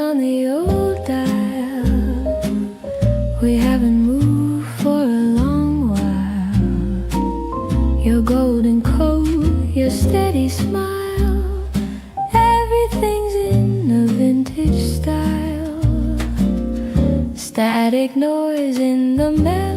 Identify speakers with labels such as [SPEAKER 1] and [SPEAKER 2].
[SPEAKER 1] on the old dial. We haven't moved for a long while. Your golden coat, your steady smile, everything's in a vintage style. Static noise in the meadow,